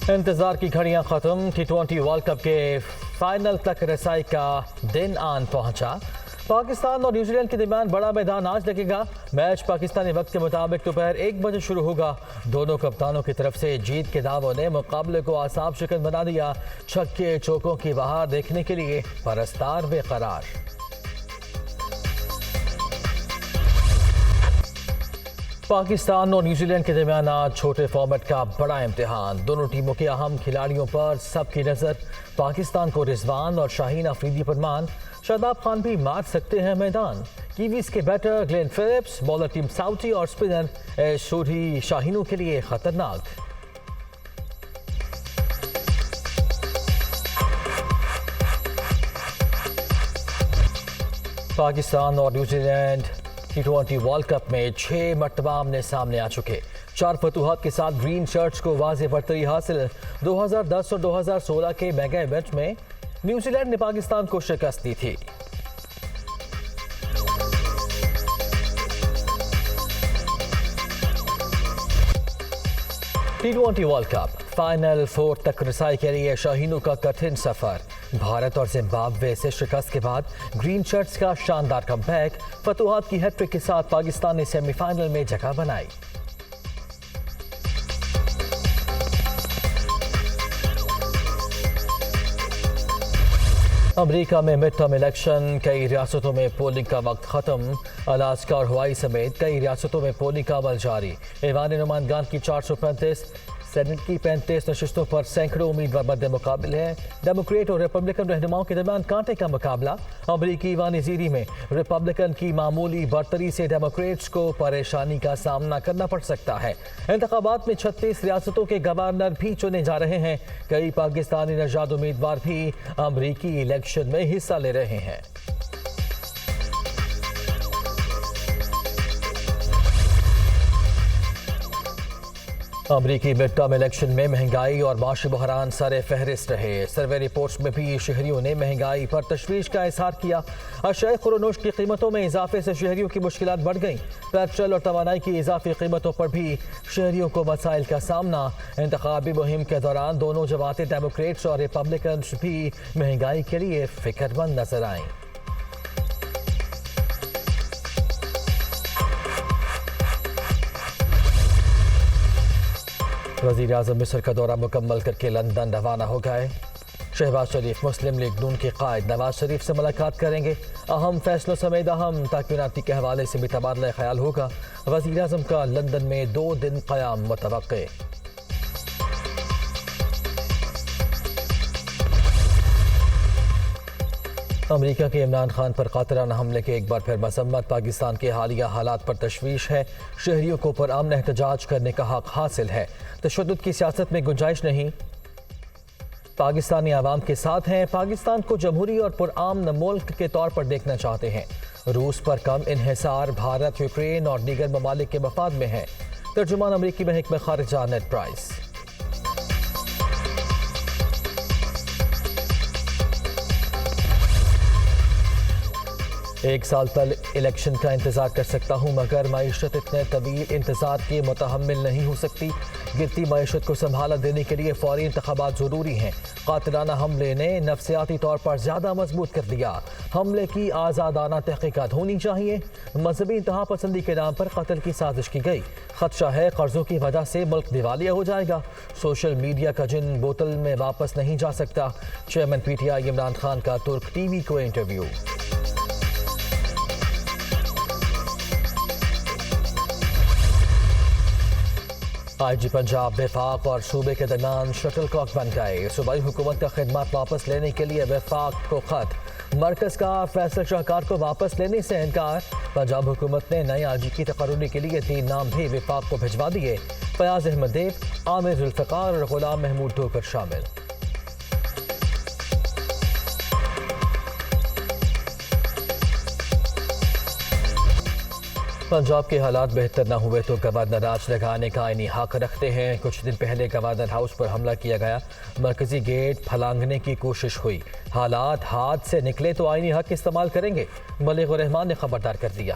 انتظار کی گھڑیاں ختم، T20 ورلڈ کپ کے فائنل تک رسائی کا دن آن پہنچا۔ پاکستان اور نیوزی لینڈ کے درمیان بڑا میدان آج لگے گا۔ میچ پاکستانی وقت کے مطابق دوپہر 1 بجے شروع ہوگا۔ دونوں کپتانوں کی طرف سے جیت کے دعووں نے مقابلے کو اعصاب شکن بنا دیا۔ چھکے چوکوں کی بہار دیکھنے کے لیے پرستار بے قرار۔ پاکستان اور نیوزی لینڈ کے درمیان آج چھوٹے فارمیٹ کا بڑا امتحان۔ دونوں ٹیموں کے اہم کھلاڑیوں پر سب کی نظر۔ پاکستان کو رضوان اور شاہین افریدی پر مان، شاداب خان بھی مار سکتے ہیں میدان۔ کیویز کے batter Glenn Phillips, bowler Tim Southee اور اسپنر شوری شاہینوں کے لیے خطرناک۔ پاکستان اور New Zealand T20 world cup میں 6 مرتبہ آمنے سامنے آ چکے۔ 4 فتوحات کے ساتھ گرین شرٹس کو واضح برتری حاصل۔ 2010 اور 2016 کے میگا ایونٹ میں نیوزی لینڈ نے پاکستان کو شکست دی تھی۔ T20 ورلڈ کپ فائنل 4 تک رسائی کے لیے شاہینوں کا کٹھن سفر۔ بھارت اور زمبابوے سے شکست کے بعد گرین شرٹس کا شاندار کم بیک۔ فتوحات کی ہیٹ ٹرک کے ساتھ پاکستان نے سیمی فائنل میں جگہ بنائی۔ امریکہ میں مڈ ٹرم الیکشن، کئی ریاستوں میں پولنگ کا وقت ختم۔ الاسکا اور ہوائی سمیت کئی ریاستوں میں پولنگ کا عمل جاری۔ ایوان نمائندگان کی 435، سینٹ کی 35 نشستوں پر سینکڑوں امیدوار مد مقابل ہیں۔ ڈیموکریٹ اور ریپبلکن رہنماؤں کے درمیان کانٹے کا مقابلہ۔ امریکی ایوان زیری میں ریپبلکن کی معمولی برتری سے ڈیموکریٹس کو پریشانی کا سامنا کرنا پڑ سکتا ہے۔ انتخابات میں 36 ریاستوں کے گورنر بھی چنے جا رہے ہیں۔ کئی پاکستانی نژاد امیدوار بھی امریکی الیکشن میں حصہ لے رہے ہیں۔ امریکی مڈ ٹرم الیکشن میں مہنگائی اور معاشی بحران سر فہرست رہے۔ سروے رپورٹس میں بھی شہریوں نے مہنگائی پر تشویش کا اظہار کیا۔ اشیاء خورنوش کی قیمتوں میں اضافے سے شہریوں کی مشکلات بڑھ گئیں۔ پیٹرول اور توانائی کی اضافی قیمتوں پر بھی شہریوں کو مسائل کا سامنا۔ انتخابی مہم کے دوران دونوں جماعتیں ڈیموکریٹس اور ریپبلکنز بھی مہنگائی کے لیے فکر مند نظر آئیں۔ وزیر اعظم مصر کا دورہ مکمل کر کے لندن روانہ ہو گئے۔ شہباز شریف مسلم لیگ نون کے قائد نواز شریف سے ملاقات کریں گے۔ اہم فیصلوں سمیت اہم تکمیلاتی کے حوالے سے بھی تبادلہ خیال ہوگا۔ وزیر اعظم کا لندن میں 2 دن قیام متوقع۔ امریکہ کے عمران خان پر قاتلانہ حملے کے ایک بار پھر مذمت۔ پاکستان کے حالیہ حالات پر تشویش ہے۔ شہریوں کو پرامن احتجاج کرنے کا حق حاصل ہے۔ تشدد کی سیاست میں گنجائش نہیں۔ پاکستانی عوام کے ساتھ ہیں۔ پاکستان کو جمہوری اور پرامن ملک کے طور پر دیکھنا چاہتے ہیں۔ روس پر کم انحصار بھارت، یوکرین اور دیگر ممالک کے مفاد میں ہے۔ ترجمان امریکی محکمہ خارجہ نیڈ پرائس۔ ایک سال تک الیکشن کا انتظار کر سکتا ہوں، مگر معیشت اتنے طویل انتظار کے متحمل نہیں ہو سکتی۔ گرتی معیشت کو سنبھالا دینے کے لیے فوری انتخابات ضروری ہیں۔ قاتلانہ حملے نے نفسیاتی طور پر زیادہ مضبوط کر دیا۔ حملے کی آزادانہ تحقیقات ہونی چاہیے۔ مذہبی انتہا پسندی کے نام پر قتل کی سازش کی گئی۔ خدشہ ہے قرضوں کی وجہ سے ملک دیوالیہ ہو جائے گا۔ سوشل میڈیا کا جن بوتل میں واپس نہیں جا سکتا۔ Chairman P T I Imran Khan کا ترک ٹی وی کو انٹرویو۔ آئی جی پنجاب وفاق اور صوبے کے درمیان شٹل کاک بن گئے۔ صوبائی حکومت کا خدمات واپس لینے کے لیے وفاق کو خط۔ مرکز کا فیصل شاہکار کو واپس لینے سے انکار۔ پنجاب حکومت نے نئے آئی جی کی تقرری کے لیے 3 نام بھی وفاق کو بھجوا دیے۔ فیاض احمد دیو، عامر ذوالفقار اور غلام محمود ٹھوکر شامل۔ پنجاب کے حالات بہتر نہ ہوئے تو گورنر راج لگانے کا آئینی حق رکھتے ہیں۔ کچھ دن پہلے گورنر ہاؤس پر حملہ کیا گیا، مرکزی گیٹ پھلانگنے کی کوشش ہوئی۔ حالات ہاتھ سے نکلے تو آئینی حق استعمال کریں گے، ملک الرحمان نے خبردار کر دیا۔